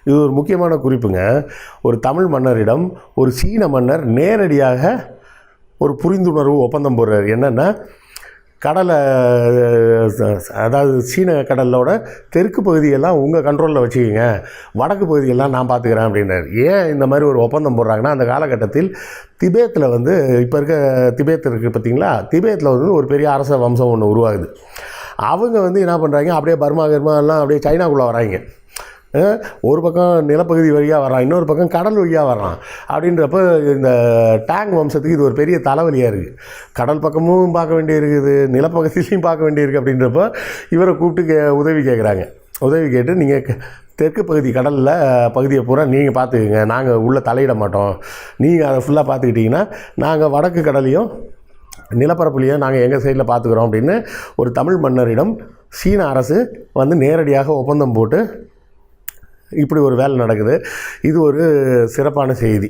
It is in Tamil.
இது ஒரு முக்கியமான குறிப்புங்க. ஒரு தமிழ் மன்னரிடம் ஒரு சீன மன்னர் நேரடியாக ஒரு புரிந்துணர்வு ஒப்பந்தம் போடுறாரு. என்னென்னா, கடலை, அதாவது சீன கடலோட தெற்கு பகுதியெல்லாம் உங்கள் கண்ட்ரோலில் வச்சுக்கிங்க, வடக்கு பகுதியெல்லாம் நான் பார்த்துக்கிறேன் அப்படின்னாரு. ஏன் இந்த மாதிரி ஒரு ஒப்பந்தம் போடுறாங்கன்னா, அந்த காலகட்டத்தில் திபேத்தில் வந்து, இப்போ இருக்க திபேத் இருக்குது பார்த்தீங்களா, திபேத்தில் வந்து ஒரு பெரிய அரச வம்சம் ஒன்று உருவாகுது. அவங்க வந்து என்ன பண்ணுறாங்க, அப்படியே பர்மா எல்லாம் அப்படியே சைனாக்குள்ளே வராங்க. ஒரு பக்கம் நிலப்பகுதி வழியாக வரான், இன்னொரு பக்கம் கடல் வழியாக வரான். அப்படின்றப்ப இந்த டேங் வம்சத்துக்கு இது ஒரு பெரிய தலைவலியாக இருக்குது. கடல் பக்கமும் பார்க்க வேண்டியிருக்குது, நிலப்பகுதியிலையும் பார்க்க வேண்டியிருக்கு. அப்படின்றப்ப இவரை கூப்பிட்டு உதவி கேட்குறாங்க. உதவி கேட்டு, நீங்கள் தெற்கு பகுதி கடலில் பகுதியை பூரா நீங்கள் பார்த்துக்குங்க, நாங்கள் உள்ளே தலையிட மாட்டோம், நீங்கள் அதை ஃபுல்லாக பார்த்துக்கிட்டிங்கன்னா நாங்கள் வடக்கு கடலையும் நிலப்பரப்புலையும் நாங்கள் எங்கள் சைடில் பார்த்துக்குறோம் அப்படின்னு ஒரு தமிழ் மன்னரிடம் சீன அரசு வந்து நேரடியாக ஒப்பந்தம் போட்டு இப்படி ஒரு வேலை நடக்குது. இது ஒரு சிறப்பான செய்தி.